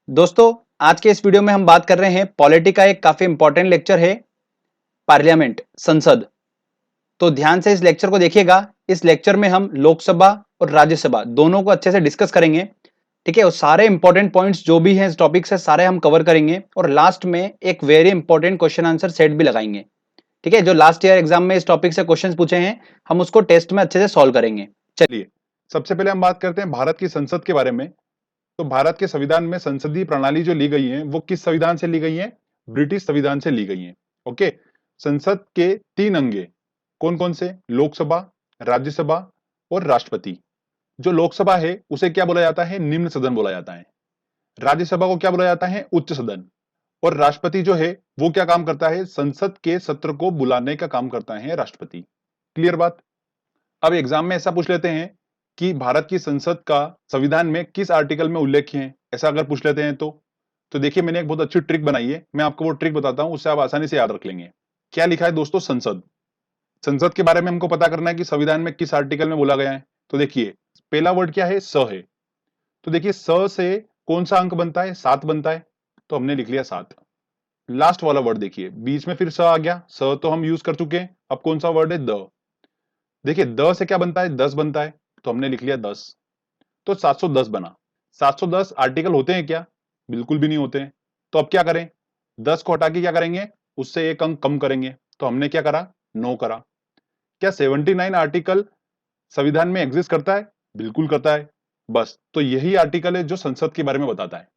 दोस्तों, आज के इस वीडियो में हम बात कर रहे हैं पॉलिटी का एक काफी इंपॉर्टेंट लेक्चर है पार्लियामेंट संसद। तो ध्यान से इस लेक्चर को देखिएगा। इस लेक्चर में हम लोकसभा और राज्यसभा दोनों को अच्छे से डिस्कस करेंगे। ठीक है, और सारे इंपॉर्टेंट पॉइंट्स जो भी हैं इस टॉपिक से सारे हम कवर करेंगे और लास्ट में एक very important question answer set भी लगाएंगे। ठीक है, जो लास्ट ईयर एग्जाम में इस टॉपिक से क्वेश्चन पूछे हैं हम उसको टेस्ट में अच्छे से सॉल्व करेंगे। चलिए, सबसे पहले हम बात करते हैं भारत की संसद के बारे में। तो भारत के संविधान में संसदीय प्रणाली जो ली गई है वो किस संविधान से ली गई है? ब्रिटिश संविधान से ली गई है। ओके। संसद के तीन अंग कौन कौन से? लोकसभा, राज्यसभा और राष्ट्रपति। जो लोकसभा है उसे क्या बोला जाता है? निम्न सदन बोला जाता है। राज्यसभा को क्या बोला जाता है? उच्च सदन। और राष्ट्रपति जो है वो क्या काम करता है? संसद के सत्र को बुलाने का काम करता है राष्ट्रपति। क्लियर बात? अब एग्जाम में ऐसा पूछ लेते हैं कि भारत की संसद का संविधान में किस आर्टिकल में उल्लेख है, ऐसा अगर पूछ लेते हैं तो देखिए मैंने एक बहुत अच्छी ट्रिक बनाई है, मैं आपको वो ट्रिक बताता हूं, उससे आप आसानी से याद रख लेंगे। क्या लिखा है दोस्तों? संसद। संसद के बारे में हमको पता करना है कि संविधान में किस आर्टिकल में बोला गया है। तो देखिए पहला वर्ड क्या है? स है। तो देखिए स से कौन सा अंक बनता है? 7 बनता है। तो हमने लिख लिया 7। लास्ट वाला वर्ड देखिए, बीच में फिर स आ गया। स तो हम यूज कर चुके हैं, अब कौन सा वर्ड है? द। देखिए द से क्या बनता है? 10 बनता है। तो हमने लिख लिया 10। तो 710 बना। 710 आर्टिकल होते हैं क्या? बिल्कुल भी नहीं होते हैं। तो अब क्या करें? 10 को हटा के क्या करेंगे? उससे एक अंक कम करेंगे। तो हमने क्या करा? 9 करा। क्या 79 आर्टिकल संविधान में एग्जिस्ट करता है? बिल्कुल करता है। बस तो यही आर्टिकल है जो संसद के बारे में बताता है।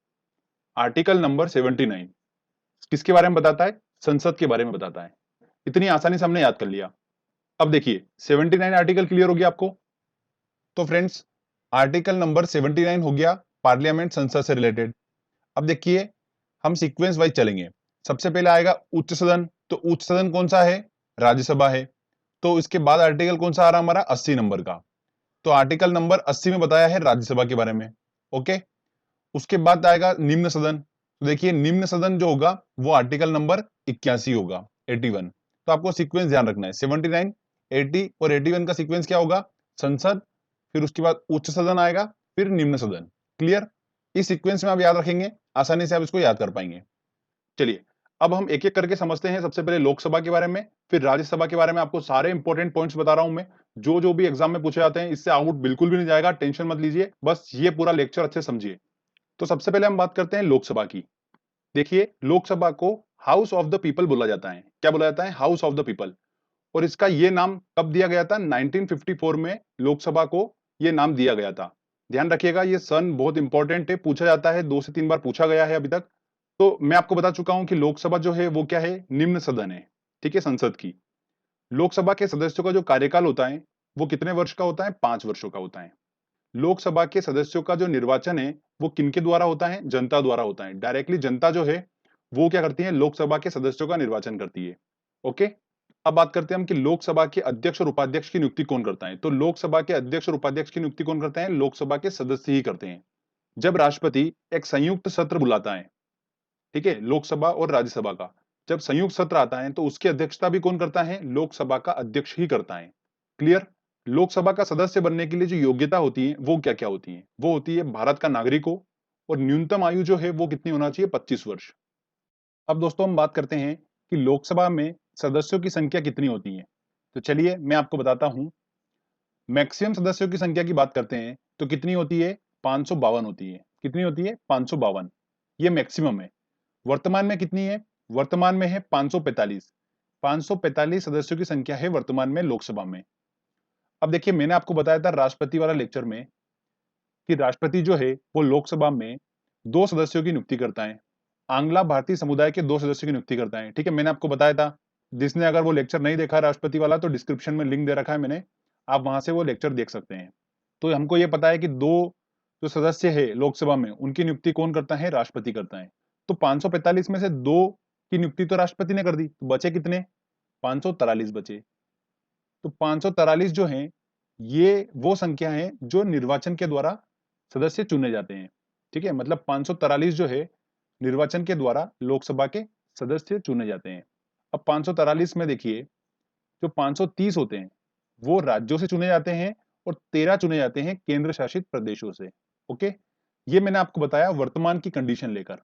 आर्टिकल नंबर 79 किसके बारे में बताता है? संसद के बारे में बताता है। इतनी आसानी से हमने याद कर लिया। अब देखिए 79 आर्टिकल क्लियर हो गया आपको? तो फ्रेंड्स, आर्टिकल नंबर 79 हो गया पार्लियामेंट संसद से रिलेटेड। अब देखिए हम सीक्वेंस वाइज चलेंगे। सबसे पहले आएगा उच्च सदन। तो उच्च सदन कौन सा है? राज्यसभा है। तो इसके बाद आर्टिकल कौन सा आ रहा हमारा? 80 नंबर का। तो आर्टिकल नंबर 80 में बताया है राज्यसभा के बारे में। ओके। उसके बाद आएगा निम्न सदन। तो देखिए निम्न सदन जो होगा वो आर्टिकल नंबर 81 होगा, 81। तो आपको सीक्वेंस ध्यान रखना है, 79, 80 और 81 का सीक्वेंस क्या होगा? संसद, फिर उसके बाद उच्च सदन आएगा, फिर निम्न सदन। क्लियर? इस सीक्वेंस में आप याद रखेंगे, आसानी से आप इसको याद कर पाएंगे। चलिए अब हम एक एक करके समझते हैं। सबसे पहले लोकसभा के बारे में, फिर राज्यसभा के बारे में। आपको सारे इंपॉर्टेंट पॉइंट्स बता रहा हूं मैं, जो जो भी एग्जाम में पूछे जाते हैं। इससे आउट बिल्कुल भी नहीं जाएगा, टेंशन मत लीजिए, बस ये पूरा लेक्चर अच्छे से समझिए। तो सबसे पहले हम बात करते हैं लोकसभा की। देखिए लोकसभा को हाउस ऑफ द पीपल बोला जाता है। क्या बोला जाता है? House of the people. और इसका ये नाम कब दिया गया था? 1954 में लोकसभा को ये नाम दिया गया था। ध्यान रखिएगा, ये सन बहुत इंपॉर्टेंट है, पूछा जाता है, 2 से 3 बार पूछा गया है अभी तक। तो मैं आपको बता चुका हूं कि लोकसभा जो है वो क्या है? निम्न सदन है। ठीक है, संसद की। लोकसभा के सदस्यों का जो कार्यकाल होता है वो कितने वर्ष का होता है? 5 वर्षों का होता है। लोकसभा के सदस्यों का जो निर्वाचन है वो किनके द्वारा होता है? जनता द्वारा होता है। डायरेक्टली जनता जो है वो क्या करती है? लोकसभा के सदस्यों का निर्वाचन करती है। ओके। अब बात करते हैं हम कि लोकसभा के अध्यक्ष और उपाध्यक्ष की नियुक्ति कौन करता है। तो लोकसभा के अध्यक्ष और उपाध्यक्ष की नियुक्ति कौन करते हैं? लोकसभा के सदस्य ही करते हैं। जब राष्ट्रपति एक संयुक्त सत्र बुलाता है, ठीक है, लोकसभा और राज्यसभा का, जब संयुक्त सत्र आता है तो उसकी अध्यक्षता भी कौन करता है? लोकसभा का अध्यक्ष ही करता है। क्लियर? लोकसभा का सदस्य बनने के लिए जो योग्यता होती है वो क्या क्या होती है? वो होती है भारत का नागरिक हो, और न्यूनतम आयु जो है वो कितनी होना चाहिए? 25 वर्ष। अब दोस्तों हम बात करते हैं कि लोकसभा में सदस्यों की संख्या कितनी होती है। तो चलिए मैं आपको बताता हूं। मैक्सिमम सदस्यों की संख्या की बात करते हैं तो कितनी होती है? 552 होती है। कितनी होती है? 552। ये मैक्सिमम है। वर्तमान में कितनी है? वर्तमान में है 545। 545 सदस्यों की संख्या है वर्तमान में लोकसभा में। अब देखिए मैंने आपको बताया था राष्ट्रपति वाला लेक्चर में कि राष्ट्रपति जो है वो लोकसभा में 2 सदस्यों की नियुक्ति करता है। आंग्ला भारतीय समुदाय के 2 सदस्यों की नियुक्ति करता है। ठीक है, मैंने आपको बताया था। जिसने अगर वो लेक्चर नहीं देखा राष्ट्रपति वाला तो डिस्क्रिप्शन में लिंक दे रखा है मैंने, आप वहां से वो लेक्चर देख सकते हैं। तो हमको ये पता है कि 2 जो सदस्य है लोकसभा में उनकी नियुक्ति कौन करता है? राष्ट्रपति करता है। तो 545 में से 2 की नियुक्ति तो राष्ट्रपति ने कर दी, तो बचे कितने? 543 बचे। तो 543 जो हैं ये वो संख्या है जो निर्वाचन के द्वारा सदस्य चुने जाते हैं। ठीक है, मतलब 543 जो है निर्वाचन के द्वारा लोकसभा के सदस्य चुने जाते हैं। अब 543 में देखिए जो 530 होते हैं वो राज्यों से चुने जाते हैं और 13 चुने जाते हैं केंद्र शासित प्रदेशों से। ओके। ये मैंने आपको बताया वर्तमान की कंडीशन लेकर।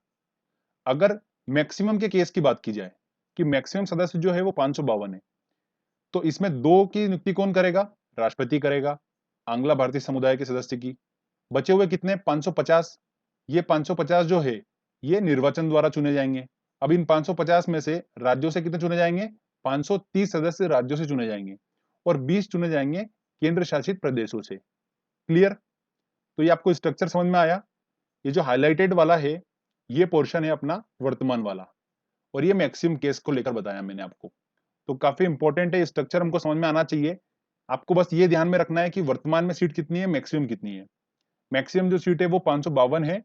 अगर मैक्सिमम के केस की बात की जाए कि मैक्सिमम सदस्य जो है वो 552 है, तो इसमें 2 की नियुक्ति कौन करेगा? राष्ट्रपति करेगा, आंग्ला भारतीय समुदाय के सदस्य की। बचे हुए कितने? 550। ये 550 जो है, ये निर्वाचन द्वारा चुने जाएंगे। अब इन 550 में से राज्यों से कितने चुने जाएंगे? 530 सदस्य राज्यों से चुने जाएंगे और 20 चुने जाएंगे केंद्र शासित प्रदेशों से। क्लियर? तो ये आपको स्ट्रक्चर समझ में आया? ये जो हाईलाइटेड वाला है, ये पोर्शन है अपना वर्तमान वाला, और ये मैक्सिमम केस को लेकर बताया मैंने आपको। तो काफी इंपॉर्टेंट है, स्ट्रक्चर हमको समझ में आना चाहिए। आपको बस ये ध्यान में रखना है कि वर्तमान में सीट कितनी है, मैक्सिमम कितनी है। मैक्सिमम जो सीट है वो 552 है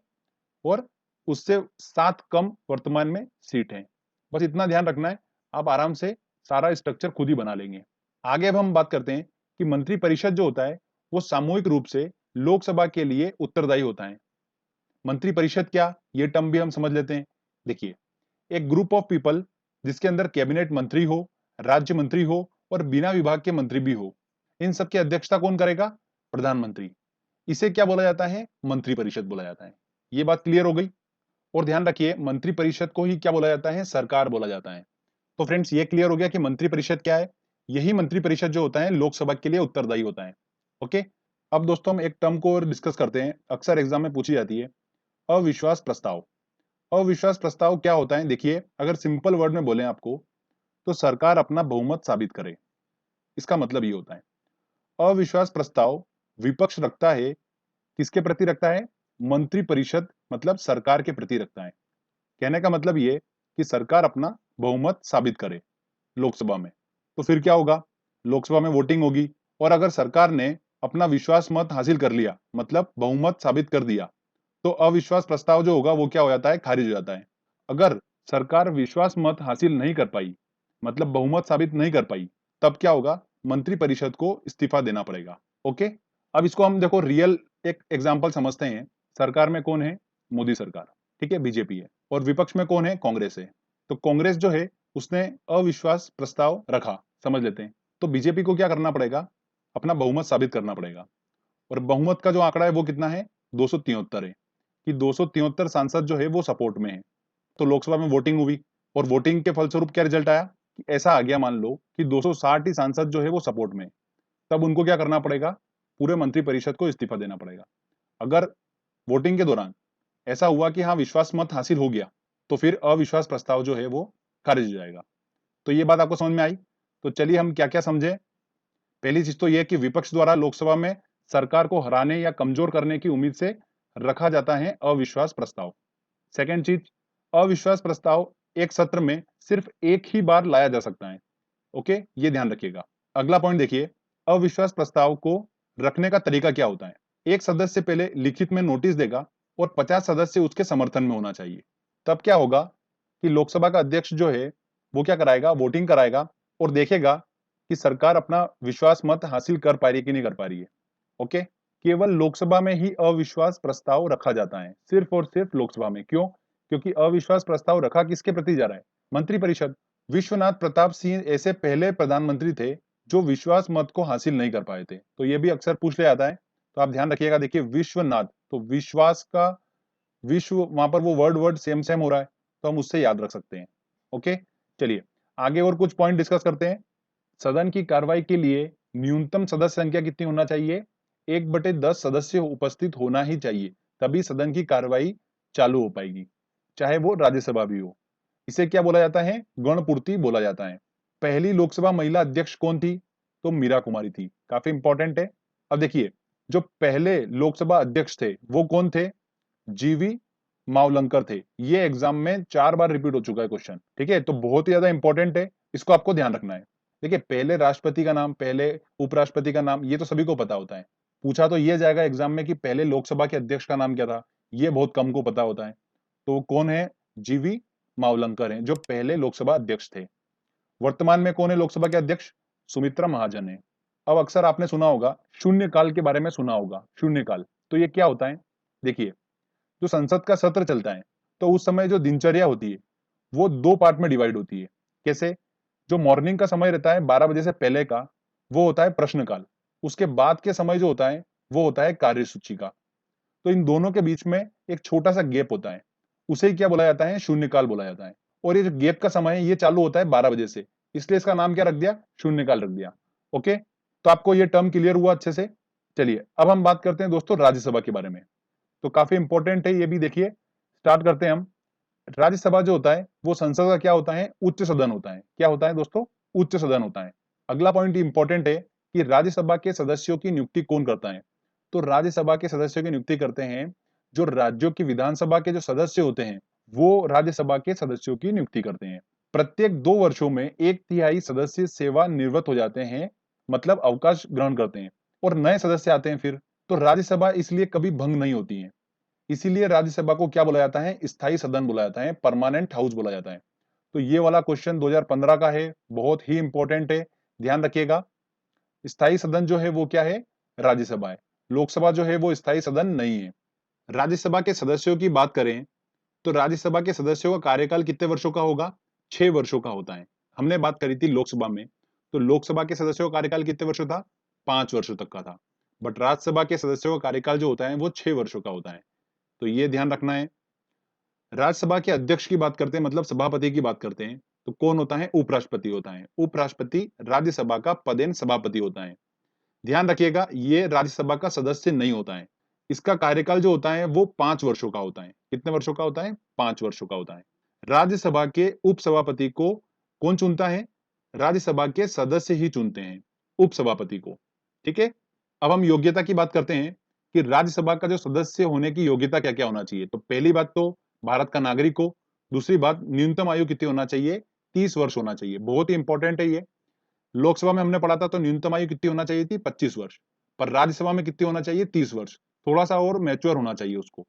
और उससे 7 कम वर्तमान में सीट है। बस इतना ध्यान रखना है, आप आराम से सारा स्ट्रक्चर खुद ही बना लेंगे। आगे अब हम बात करते हैं कि मंत्री परिषद जो होता है वो सामूहिक रूप से लोकसभा के लिए उत्तरदायी होता है। मंत्री परिषद क्या, ये टर्म भी हम समझ लेते हैं। देखिए, एक ग्रुप ऑफ पीपल जिसके अंदर कैबिनेट मंत्री हो, राज्य मंत्री हो और बिना विभाग के मंत्री भी हो, इन सब की अध्यक्षता कौन करेगा? प्रधानमंत्री। इसे क्या बोला जाता है? मंत्री परिषद बोला जाता है। ये बात क्लियर हो गई? और ध्यान रखिए, मंत्री परिषद को ही क्या बोला जाता है? सरकार बोला जाता है। तो फ्रेंड्स, ये क्लियर हो गया कि मंत्री परिषद क्या है। यही मंत्री परिषद जो होता है लोकसभा के लिए उत्तरदायी होता है। ओके, अब दोस्तों हम एक टर्म को और डिस्कस करते हैं, अक्सर एग्जाम में पूछी जाती है, अविश्वास प्रस्ताव। अविश्वास प्रस्ताव क्या होता है? देखिए, अगर सिंपल वर्ड में बोले आपको, तो सरकार अपना बहुमत साबित करे, इसका मतलब ये होता है। अविश्वास प्रस्ताव विपक्ष रखता है, किसके प्रति रखता है? मंत्री परिषद मतलब सरकार के प्रति रखता है। कहने का मतलब ये कि सरकार अपना बहुमत साबित करे लोकसभा में। तो फिर क्या होगा? लोकसभा में वोटिंग होगी, और अगर सरकार ने अपना विश्वास मत हासिल कर लिया, मतलब बहुमत साबित कर दिया, तो अविश्वास प्रस्ताव जो होगा वो क्या हो जाता है? खारिज हो जाता है। अगर सरकार विश्वास मत हासिल नहीं कर पाई, मतलब बहुमत साबित नहीं कर पाई, तब क्या होगा? मंत्री परिषद को इस्तीफा देना पड़ेगा। ओके, अब इसको हम देखो रियल एक एग्जांपल समझते हैं। सरकार में कौन है? मोदी सरकार, ठीक है, बीजेपी है, और विपक्ष में कौन है? कांग्रेस है। तो कांग्रेस जो है उसने अविश्वास प्रस्ताव रखा, समझ लेते हैं। तो बीजेपी को क्या करना पड़ेगा? अपना बहुमत साबित करना पड़ेगा, और बहुमत का जो आंकड़ा है वो कितना है? 273 है, कि 273 सांसद जो है वो सपोर्ट में है। तो लोकसभा में वोटिंग हुई, और वोटिंग के फलस्वरूप क्या रिजल्ट आया कि ऐसा आ गया, मान लो कि 260 ही सांसद जो है वो सपोर्ट में है। तब उनको क्या करना पड़ेगा? पूरे मंत्री परिषद को इस्तीफा देना पड़ेगा। अगर वोटिंग के दौरान ऐसा हुआ कि हाँ विश्वास मत हासिल हो गया, तो फिर अविश्वास प्रस्ताव जो है वो खारिज हो जाएगा। तो ये बात आपको समझ में आई? तो चलिए हम क्या क्या समझे। पहली चीज तो यह कि विपक्ष द्वारा लोकसभा में सरकार को हराने या कमजोर करने की उम्मीद से रखा जाता है अविश्वास प्रस्ताव। सेकेंड चीज, अविश्वास प्रस्ताव एक सत्र में सिर्फ एक ही बार लाया जा सकता है। ओके, ये ध्यान रखिएगा। अगला पॉइंट देखिए, अविश्वास प्रस्ताव को रखने का तरीका क्या होता है? एक सदस्य पहले लिखित में नोटिस देगा और 50 सदस्य उसके समर्थन में होना चाहिए। तब क्या होगा कि लोकसभा का अध्यक्ष जो है वो क्या कराएगा? वोटिंग कराएगा और देखेगा कि सरकार अपना विश्वास मत हासिल कर पा रही है कि नहीं कर पा रही है। ओके, केवल लोकसभा में ही अविश्वास प्रस्ताव रखा जाता है, सिर्फ और सिर्फ लोकसभा में। क्यों? क्योंकि अविश्वास प्रस्ताव रखा किसके प्रति जा रहा है? मंत्री परिषद। विश्वनाथ प्रताप सिंह ऐसे पहले प्रधानमंत्री थे जो विश्वास मत को हासिल नहीं कर पाए थे। तो ये भी अक्सर पूछ लिया जाता है, तो आप ध्यान रखिएगा। देखिए, विश्वनाथ, तो विश्वास का विश्व, वहां पर वो वर्ड वर्ड सेम सेम हो रहा है, तो हम उससे याद रख सकते हैं। ओके, चलिए आगे और कुछ पॉइंट डिस्कस करते हैं। सदन की कार्रवाई के लिए न्यूनतम सदस्य संख्या कितनी होना चाहिए? 1/10 सदस्य उपस्थित होना ही चाहिए, तभी सदन की कार्रवाई चालू हो पाएगी, चाहे वो राज्यसभा भी हो। इसे क्या बोला जाता है? गणपूर्ति बोला जाता है। पहली लोकसभा महिला अध्यक्ष कौन थी? तो मीरा कुमारी थी। काफी इंपॉर्टेंट है। अब देखिए, जो पहले लोकसभा अध्यक्ष थे वो कौन थे? जीवी मावलंकर थे। ये एग्जाम में 4 बार रिपीट हो चुका है क्वेश्चन, ठीक है, तो बहुत ही ज्यादा इंपॉर्टेंट है, इसको आपको ध्यान रखना है। देखिए, पहले राष्ट्रपति का नाम, पहले उपराष्ट्रपति का नाम, ये तो सभी को पता होता है। पूछा तो ये जाएगा एग्जाम में कि पहले लोकसभा के अध्यक्ष का नाम क्या था, ये बहुत कम को पता होता है। तो वो कौन है? जीवी मावलंकर हैं, जो पहले लोकसभा अध्यक्ष थे। वर्तमान में कौन है लोकसभा के अध्यक्ष? सुमित्रा महाजन है। अब अक्सर आपने सुना होगा, शून्यकाल के बारे में सुना होगा। शून्यकाल, तो ये क्या होता है? देखिए, जो संसद का सत्र चलता है, तो उस समय जो दिनचर्या होती है वो 2 पार्ट में डिवाइड होती है। कैसे? जो मॉर्निंग का समय रहता है 12 बजे से पहले का, वो होता है प्रश्नकाल। उसके बाद के समय जो होता है वो होता है कार्यसूची का। तो इन दोनों के बीच में एक छोटा सा गैप होता है, उसे क्या बोला जाता है? शून्यकाल बोला जाता है। और ये जो गैप का समय है ये चालू होता है 12 बजे से, इसलिए इसका नाम क्या रख दिया? शून्यकाल रख दिया। ओके, तो आपको ये टर्म क्लियर हुआ अच्छे से? चलिए अब हम बात करते हैं दोस्तों राज्यसभा के बारे में। तो काफी इंपॉर्टेंट है ये भी, देखिए स्टार्ट करते हैं हम। राज्यसभा जो होता है वो संसद का क्या होता है? उच्च सदन होता है। क्या होता है दोस्तों? उच्च सदन होता है। अगला पॉइंट इंपॉर्टेंट है कि राज्यसभा के सदस्यों की नियुक्ति कौन करता है? तो राज्यसभा के सदस्यों की नियुक्ति करते हैं जो राज्यों की विधानसभा के जो सदस्य होते हैं, वो राज्यसभा के सदस्यों की नियुक्ति करते हैं। प्रत्येक 2 वर्षों में 1/3 सदस्य सेवा निवृत्त हो जाते हैं, मतलब अवकाश ग्रहण करते हैं, और नए सदस्य आते हैं फिर। तो राज्यसभा इसलिए कभी भंग नहीं होती है। इसीलिए राज्यसभा को क्या बोला जाता है? स्थायी सदन बोला जाता है, परमानेंट हाउस बोला जाता है। तो ये वाला क्वेश्चन 2015 का है, बहुत ही इंपॉर्टेंट है, ध्यान रखिएगा। स्थायी सदन जो है वो क्या है? राज्यसभा है। लोकसभा जो है वो स्थायी सदन नहीं है। राज्यसभा के सदस्यों की बात करें तो राज्यसभा के सदस्यों का कार्यकाल कितने वर्षों का होगा? 6 वर्षों का होता है। हमने बात करी थी लोकसभा में, तो लोकसभा के सदस्यों का कार्यकाल कितने वर्षों था? 5 वर्षों तक का था। बट राज्यसभा के सदस्यों का कार्यकाल जो होता है वो 6 वर्षों का होता है। तो ये ध्यान रखना है। राज्यसभा के अध्यक्ष की बात करते हैं, मतलब सभापति की बात करते हैं, तो कौन होता है? उपराष्ट्रपति होता है। उपराष्ट्रपति राज्यसभा का पदेन सभापति होता है। ध्यान रखिएगा, ये राज्यसभा का सदस्य नहीं होता है। इसका कार्यकाल जो होता है वो 5 वर्षों का होता है। कितने वर्षों का होता है? 5 वर्षों का होता है। राज्यसभा के उपसभापति को कौन चुनता है? राज्यसभा के सदस्य ही चुनते हैं उपसभापति को। ठीक है, अब हम योग्यता की बात करते हैं कि राज्यसभा का जो सदस्य होने की योग्यता क्या क्या होना चाहिए। तो पहली बात तो भारत का नागरिक हो। दूसरी बात, न्यूनतम आयु कितनी होना चाहिए? 30 वर्ष होना चाहिए। बहुत ही इंपॉर्टेंट है ये। लोकसभा में हमने पढ़ा था तो न्यूनतम आयु कितनी होना चाहिए थी? 25 वर्ष। पर राज्यसभा में कितनी होना चाहिए? 30 वर्ष। थोड़ा सा और मैच्योर होना चाहिए उसको।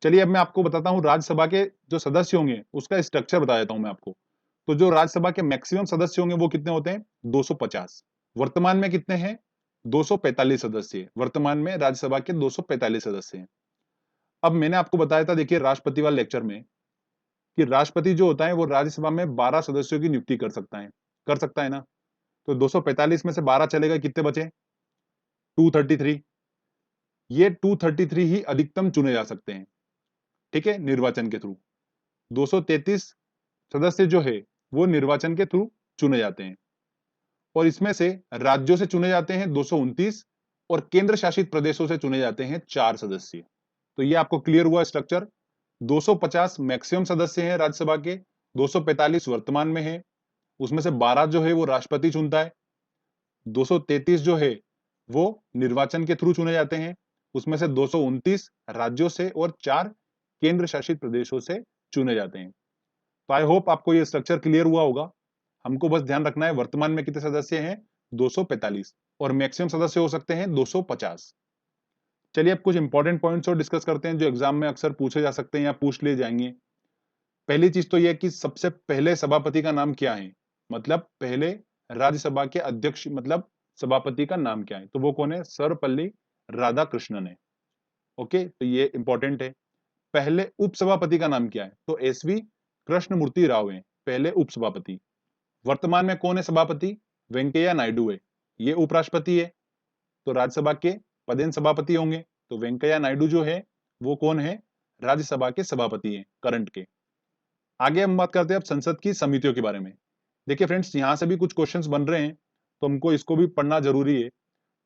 चलिए अब मैं आपको बताता हूँ राज्यसभा के जो सदस्य होंगे उसका स्ट्रक्चर बता देता हूं मैं आपको। तो जो राज्यसभा के मैक्सिमम सदस्य होंगे वो कितने होते हैं? 250। वर्तमान में कितने हैं? 245 सदस्य। वर्तमान में राज्यसभा के 245 सदस्य हैं। अब मैंने आपको बताया था, देखिए राष्ट्रपति वाले लेक्चर में, कि राष्ट्रपति जो होता है वो राज्यसभा में 12 सदस्यों की नियुक्ति कर सकता है ना। तो 245 में से 12 चले गए, कितने बचे? 233। ये 233 ही अधिकतम चुने जा सकते हैं, ठीक है, निर्वाचन के थ्रू। 233 सदस्य जो है वो निर्वाचन के थ्रू चुने जाते हैं, और इसमें से राज्यों से चुने जाते हैं 229, और केंद्र शासित प्रदेशों से चुने जाते हैं 4 सदस्य। तो ये आपको क्लियर हुआ स्ट्रक्चर। 250 मैक्सिमम सदस्य हैं राज्यसभा के, 245 वर्तमान में है, उसमें से 12 जो है वो राष्ट्रपति चुनता है, 233 जो है वो निर्वाचन के थ्रू चुने जाते हैं, उसमें से 229 राज्यों से और 4 केंद्र शासित प्रदेशों से चुने जाते हैं। तो आई होप आपको ये स्ट्रक्चर क्लियर हुआ होगा। हमको बस ध्यान रखना है वर्तमान में कितने सदस्य हैं? 245, और मैक्सिमम सदस्य हो सकते हैं 250। चलिए अब कुछ इंपॉर्टेंट पॉइंट्स और डिस्कस करते हैं जो एग्जाम में अक्सर पूछे जा सकते हैं या पूछ लिए जाएंगे। पहली चीज तो यह कि सबसे पहले सभापति का नाम क्या है, मतलब पहले राज्यसभा के अध्यक्ष मतलब सभापति का नाम क्या है? तो वो कौन है? सर्वपल्ली राधाकृष्णन है। ओके, तो ये इंपॉर्टेंट है। पहले उपसभापति का नाम क्या है? तो एसवी कृष्णमूर्ति राव है पहले उपसभापति। वर्तमान में कौन है सभापति? वेंकैया नायडू है, ये उपराष्ट्रपति है। तो राज्यसभा के पदेन सभापति होंगे, तो वेंकैया नायडू जो है वो कौन है? राज्यसभा के सभापति हैं करंट के। आगे हम बात करते हैं अब संसद की समितियों के बारे में। देखिए फ्रेंड्स, यहाँ से भी कुछ क्वेश्चंस बन रहे हैं, तो हमको इसको भी पढ़ना जरूरी है।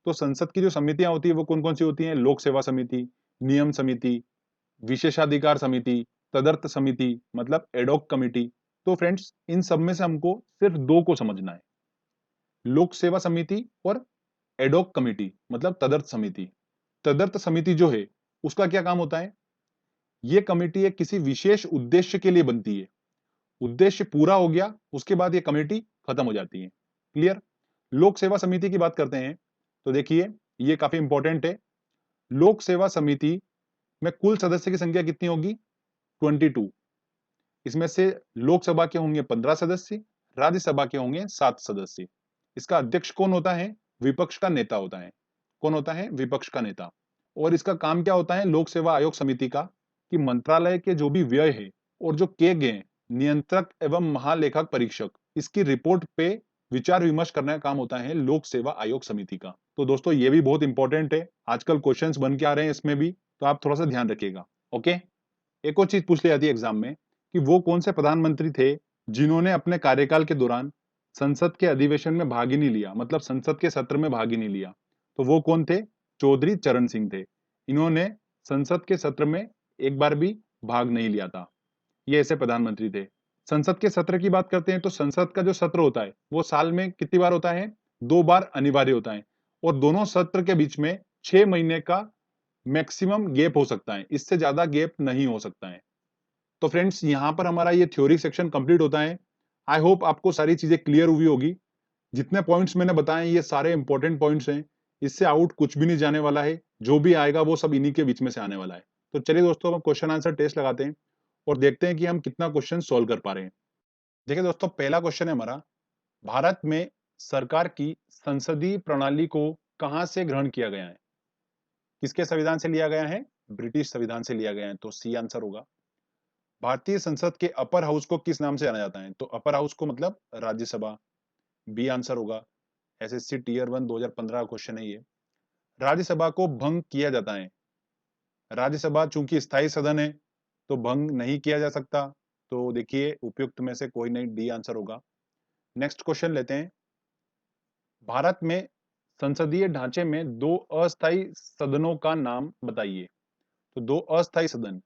तो संसद की जो समितियां होती है वो कौन कौन सी होती हैं? लोक सेवा समिति, नियम समिति, विशेषाधिकार समिति, तदर्थ समिति मतलब एडॉक कमिटी। तो फ्रेंड्स, इन सब में से हमको सिर्फ 2 को समझना है, लोक सेवा समिति और एडॉक कमिटी मतलब तदर्थ समिति। तदर्थ समिति जो है उसका क्या काम होता है? ये कमेटी एक किसी विशेष उद्देश्य के लिए बनती है, उद्देश्य पूरा हो गया उसके बाद ये कमेटी खत्म हो जाती है। क्लियर? लोक सेवा समिति की बात करते हैं, तो देखिए ये काफी इंपॉर्टेंट है। लोक सेवा समिति में कुल सदस्य की संख्या कितनी होगी? 22। इसमें से लोकसभा के होंगे 15 सदस्य, राज्यसभा के होंगे 7 सदस्य। इसका अध्यक्ष कौन होता है? विपक्ष का नेता होता है। कौन होता है? विपक्ष का नेता। और इसका काम क्या होता है लोक सेवा आयोग समिति का? कि मंत्रालय के जो भी व्यय है और जो किए गए नियंत्रक एवं महालेखक परीक्षक, इसकी रिपोर्ट पे विचार विमर्श करने का काम होता है लोक सेवा आयोग समिति का। तो दोस्तों ये भी बहुत इंपॉर्टेंट है, आजकल क्वेश्चंस बन के आ रहे हैं इसमें भी। तो आप थोड़ा सा ध्यान रखिएगा। ओके, एक और चीज पूछ ली जाती है एग्जाम में कि वो कौन से प्रधानमंत्री थे जिन्होंने अपने कार्यकाल के दौरान संसद के अधिवेशन में भाग ही नहीं लिया, मतलब संसद के सत्र में भाग ही नहीं लिया। तो वो कौन थे? चौधरी चरण सिंह थे। इन्होंने संसद के सत्र में एक बार भी भाग नहीं लिया था। ये ऐसे प्रधानमंत्री थे। संसद के सत्र की बात करते हैं तो संसद का जो सत्र होता है वो साल में कितनी बार होता है? 2 बार अनिवार्य होता है, और दोनों सत्र के बीच में 6 महीने का मैक्सिमम गैप हो सकता है, इससे ज्यादा गैप नहीं हो सकता है। तो फ्रेंड्स, यहाँ पर हमारा ये थ्योरी सेक्शन कंप्लीट होता है। आई होप आपको सारी चीजें क्लियर हुई होगी। जितने पॉइंट्स मैंने बताए ये सारे इंपॉर्टेंट पॉइंट्स हैं, इससे आउट कुछ भी नहीं जाने वाला है। जो भी आएगा वो सब इन्हीं के बीच में से आने वाला है। तो चलिए दोस्तों, हम क्वेश्चन आंसर टेस्ट लगाते हैं और देखते हैं कि हम कितना क्वेश्चन सोल्व कर पा रहे हैं। देखिए दोस्तों, पहला क्वेश्चन है हमारा, भारत में सरकार की संसदीय प्रणाली को कहां से ग्रहण किया गया है? किसके संविधान से लिया गया है? ब्रिटिश संविधान से लिया गया है, तो सी आंसर होगा। भारतीय संसद के अपर हाउस को किस नाम से जाना जाता है? तो अपर हाउस को मतलब राज्यसभा, बी आंसर होगा। एसएससी टीयर 1 2015 का क्वेश्चन है ये। राज्यसभा को भंग किया जाता है। राज्यसभा चूंकि स्थायी सदन है तो भंग नहीं किया जा सकता, तो देखिए उपयुक्त में से कोई नहीं, डी आंसर होगा। नेक्स्ट क्वेश्चन लेते हैं। भारत में संसदीय ढांचे में 2 अस्थायी सदनों का नाम बताइए। तो 2 अस्थायी सदन,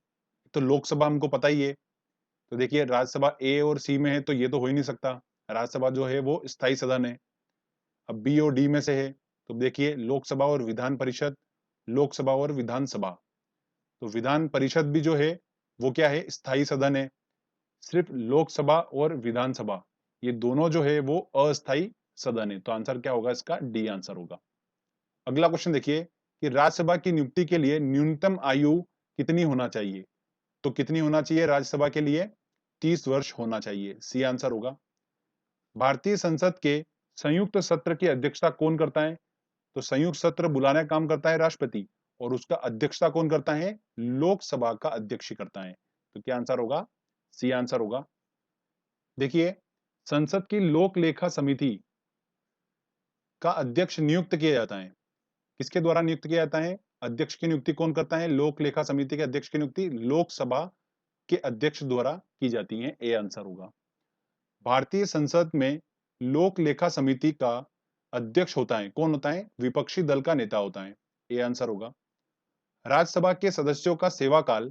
तो लोकसभा हमको पता ही है, तो देखिए राज्यसभा ए और सी में है तो ये तो हो ही नहीं सकता। राज्यसभा जो है वो स्थायी सदन है। अब बी और डी में से है, तो देखिए लोकसभा और विधान परिषद, लोकसभा और विधानसभा। तो विधान परिषद भी जो है वो क्या है? स्थायी सदन है। सिर्फ लोकसभा और विधानसभा ये दोनों जो है वो अस्थायी सदन है, तो आंसर क्या होगा इसका? डी आंसर होगा। अगला क्वेश्चन देखिए कि राज्यसभा की नियुक्ति के लिए न्यूनतम आयु कितनी होना चाहिए? तो कितनी होना चाहिए राज्यसभा के लिए? 30 वर्ष होना चाहिए, सी आंसर होगा। भारतीय संसद के संयुक्त सत्र की अध्यक्षता कौन करता है? तो संयुक्त सत्र बुलाने का काम करता है राष्ट्रपति, और उसका अध्यक्षता कौन करता है? लोकसभा का अध्यक्ष करता है, तो क्या आंसर होगा? सी आंसर होगा। देखिए, संसद की लोक लेखा समिति का अध्यक्ष नियुक्त किया जाता है। किसके द्वारा नियुक्त किया जाता है? अध्यक्ष की नियुक्ति कौन करता है? लोक लेखा समिति के अध्यक्ष की नियुक्ति लोकसभा के अध्यक्ष द्वारा की जाती है, ए आंसर होगा। भारतीय संसद में लोक लेखा समिति का अध्यक्ष होता है, कौन होता है? विपक्षी दल का नेता होता है, ए आंसर होगा। राज्यसभा के सदस्यों का सेवा काल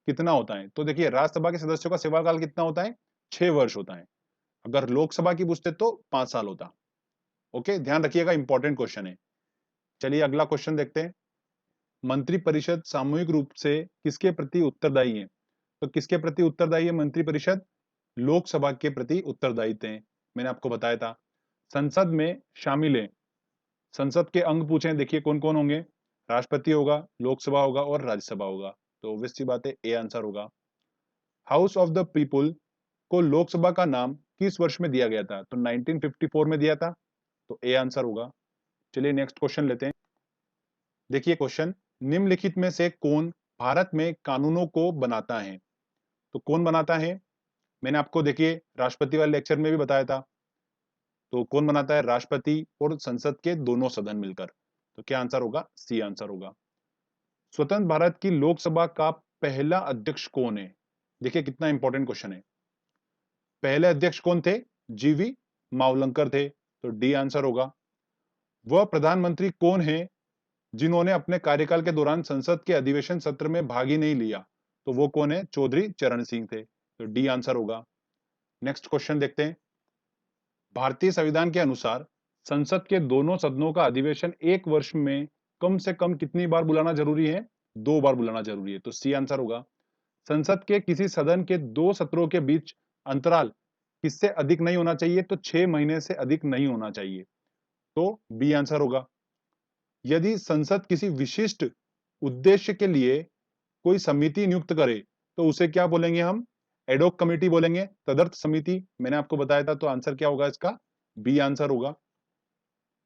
कितना होता है? तो देखिए राज्यसभा के सदस्यों का सेवा काल कितना होता है? 6 वर्ष होता है। अगर लोकसभा की पूछते तो 5 साल होता। ओके, ध्यान रखिएगा, इंपॉर्टेंट क्वेश्चन है। चलिए अगला क्वेश्चन देखते हैं। मंत्रिपरिषद सामूहिक रूप से किसके प्रति उत्तरदायी है? तो किसके प्रति उत्तरदायी है मंत्रिपरिषद? लोकसभा के प्रति उत्तरदायी थे। मैंने आपको बताया था। संसद में शामिल है, संसद के अंग पूछे, देखिए कौन कौन होंगे? राष्ट्रपति होगा, लोकसभा होगा और राज्यसभा होगा, तो ऑब्वियस सी बात है, ए आंसर होगा। हाउस ऑफ द पीपुल को लोकसभा का नाम किस वर्ष में दिया गया था? तो 1954 में दिया था, तो ए आंसर होगा। चलिए नेक्स्ट क्वेश्चन लेते हैं। देखिए क्वेश्चन, निम्नलिखित में से कौन भारत में कानूनों को बनाता है? तो कौन बनाता है? मैंने आपको देखिए राष्ट्रपति वाले लेक्चर में भी बताया था। तो कौन बनाता है? राष्ट्रपति और संसद के दोनों सदन मिलकर, तो क्या आंसर होगा? सी आंसर होगा। स्वतंत्र भारत की लोकसभा का पहला अध्यक्ष कौन है? देखिए कितना इंपॉर्टेंट क्वेश्चन है। पहले अध्यक्ष कौन थे? जीवी मावलंकर थे, तो डी आंसर होगा। वह प्रधानमंत्री कौन है जिन्होंने अपने कार्यकाल के दौरान संसद के अधिवेशन सत्र में भाग ही नहीं लिया? तो वो कौन है? चौधरी चरण सिंह थे, तो डी आंसर होगा। नेक्स्ट क्वेश्चन देखते हैं। भारतीय संविधान के अनुसार संसद के दोनों सदनों का अधिवेशन एक वर्ष में कम से कम कितनी बार बुलाना जरूरी है? 2 बार बुलाना जरूरी है, तो सी आंसर होगा। संसद के किसी सदन के 2 सत्रों के बीच अंतराल किससे अधिक नहीं होना चाहिए? तो 6 महीने से अधिक नहीं होना चाहिए, तो बी आंसर होगा। यदि संसद किसी विशिष्ट उद्देश्य के लिए कोई समिति नियुक्त करे तो उसे क्या बोलेंगे हम? एडॉक कमेटी बोलेंगे, तदर्थ समिति। मैंने आपको बताया था, तो आंसर क्या होगा इसका? बी आंसर होगा।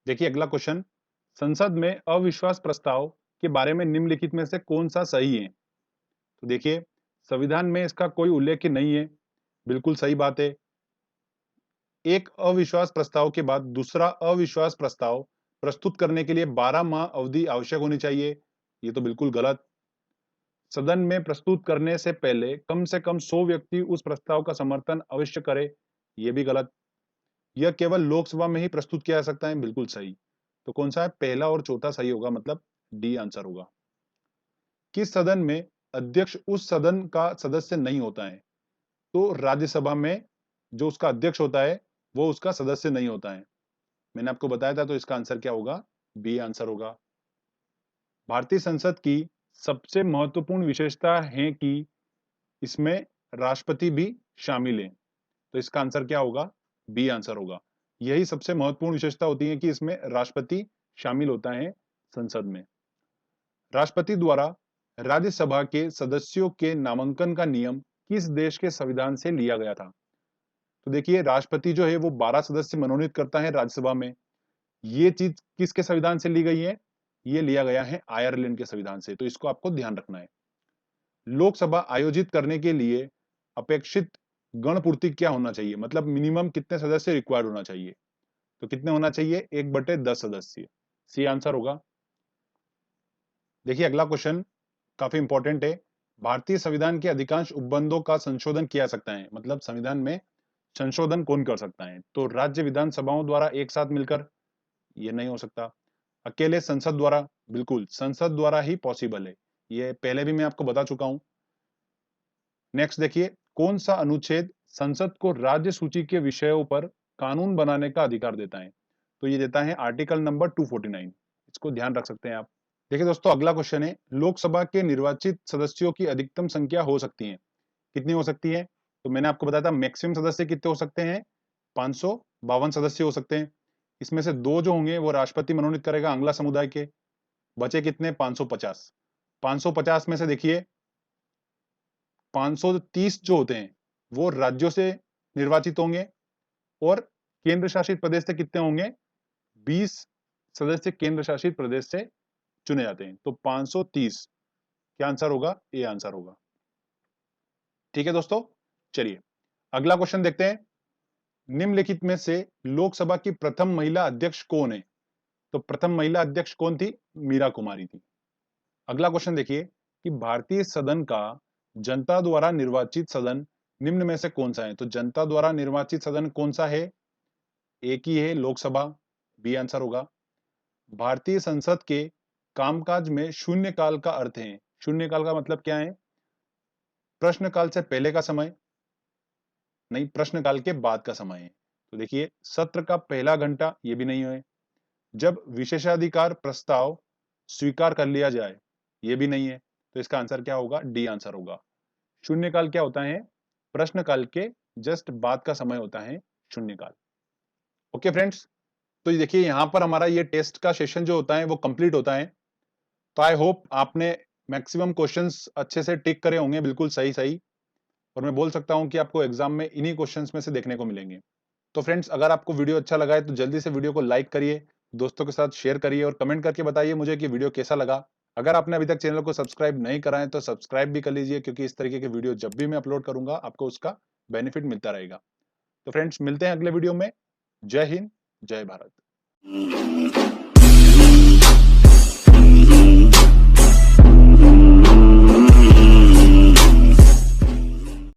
देखिए अगला क्वेश्चन, संसद में अविश्वास प्रस्ताव के बारे में निम्नलिखित में से कौन सा सही है? तो देखिए संविधान में इसका कोई उल्लेख नहीं है, बिल्कुल सही बात है। एक अविश्वास प्रस्ताव के बाद दूसरा अविश्वास प्रस्ताव प्रस्तुत करने के लिए 12 माह अवधि आवश्यक होनी चाहिए, ये तो बिल्कुल गलत। सदन में प्रस्तुत करने से पहले कम से कम 100 व्यक्ति उस प्रस्ताव का समर्थन अवश्य करें, ये भी गलत। यह केवल लोकसभा में ही प्रस्तुत किया जा सकता है, बिल्कुल सही। तो कौन सा है? पहला और चौथा सही होगा, मतलब डी आंसर होगा। किस सदन में अध्यक्ष उस सदन का सदस्य नहीं होता है? तो राज्यसभा में जो उसका अध्यक्ष होता है वो उसका सदस्य नहीं होता है। मैंने आपको बताया था, तो इसका आंसर क्या होगा? बी आंसर होगा। भारतीय संसद की सबसे महत्वपूर्ण विशेषता है कि इसमें राष्ट्रपति भी शामिल है। तो इसका आंसर क्या होगा? बी आंसर होगा। यही सबसे महत्वपूर्ण विशेषता होती है कि इसमें राष्ट्रपति शामिल होता है संसद में। राष्ट्रपति द्वारा राज्यसभा के सदस्यों के नामांकन का नियम किस देश के संविधान से लिया गया था? तो देखिए, राष्ट्रपति जो है वो 12 सदस्य मनोनीत करता है राज्यसभा में। ये चीज किसके संविधान से ली गई है? ये लिया गया है आयरलैंड के संविधान से। तो इसको आपको ध्यान रखना है। लोकसभा आयोजित करने के लिए अपेक्षित गणपूर्ति क्या होना चाहिए? मतलब मिनिमम कितने सदस्य रिक्वायर्ड होना चाहिए? तो कितने होना चाहिए? 1/10 सदस्य। सी आंसर होगा। देखिए, अगला क्वेश्चन काफी इंपॉर्टेंट है। भारतीय संविधान के अधिकांश उपबंधों का संशोधन किया सकता है, मतलब संविधान में संशोधन कौन कर सकता है? तो राज्य विधानसभाओं द्वारा एक साथ मिलकर? ये नहीं हो सकता। अकेले संसद द्वारा? बिल्कुल, संसद द्वारा ही पॉसिबल है। ये पहले भी मैं आपको बता चुका हूं। नेक्स्ट देखिए, कौन सा अनुच्छेद संसद को राज्य सूची के विषयों पर कानून बनाने का अधिकार देता है? तो ये देता है आर्टिकल नंबर 249। इसको ध्यान रख सकते हैं आप। देखिए दोस्तों, अगला क्वेश्चन है, लोकसभा के निर्वाचित सदस्यों की अधिकतम संख्या हो सकती है? कितनी हो सकती है? तो मैंने आपको बताया था मैक्सिमम सदस्य कितने हो सकते हैं? 552 सदस्य हो सकते हैं। इसमें से 2 जो होंगे वो राष्ट्रपति मनोनीत करेगा आंग्ला समुदाय के। बचे कितने? 550। 550 में से देखिए 530 जो होते हैं वो राज्यों से निर्वाचित होंगे, और केंद्र शासित प्रदेश से कितने होंगे? 20 सदस्य केंद्र शासित प्रदेश से चुने जाते हैं। तो 530 क्या आंसर होगा? ए आंसर होगा। ठीक है दोस्तों, चलिए अगला क्वेश्चन देखते हैं। निम्नलिखित में से लोकसभा की प्रथम महिला अध्यक्ष कौन है? तो प्रथम महिला अध्यक्ष कौन थी? मीरा कुमारी थी। अगला क्वेश्चन देखिए कि भारतीय सदन का जनता द्वारा निर्वाचित सदन निम्न में से कौन सा है? तो जनता द्वारा निर्वाचित सदन कौन सा है? एक ही है, लोकसभा। बी आंसर होगा। भारतीय संसद के कामकाज में शून्यकाल का अर्थ है? शून्यकाल का मतलब क्या है? प्रश्नकाल से पहले का समय नहीं, प्रश्नकाल के बाद का समय है। तो देखिए, सत्र का पहला घंटा, ये भी नहीं है। जब विशेषाधिकार प्रस्ताव स्वीकार कर लिया जाए, ये भी नहीं है। तो इसका आंसर क्या होगा? डी आंसर होगा। शून्यकाल क्या होता है? प्रश्नकाल के जस्ट बाद का समय होता है शून्यकाल। ओके फ्रेंड्स, तो ये देखिए यहां पर हमारा ये टेस्ट का सेशन जो होता है वो कंप्लीट होता है। तो आई होप आपने मैक्सिमम क्वेश्चंस अच्छे से टिक करे होंगे, बिल्कुल सही सही। और मैं बोल सकता हूं कि आपको एग्जाम में इन्हीं क्वेश्चंस में से देखने को मिलेंगे। तो फ्रेंड्स, अगर आपको वीडियो अच्छा लगा है तो जल्दी से वीडियो को लाइक करिए, दोस्तों के साथ शेयर करिए और कमेंट करके बताइए मुझे कि वीडियो कैसा लगा। अगर आपने अभी तक चैनल को सब्सक्राइब नहीं करा है तो सब्सक्राइब भी कर लीजिए, क्योंकि इस तरीके के वीडियो जब भी मैं अपलोड करूंगा आपको उसका बेनिफिट मिलता रहेगा। तो फ्रेंड्स, मिलते हैं अगले वीडियो में। जय हिंद, जय भारत।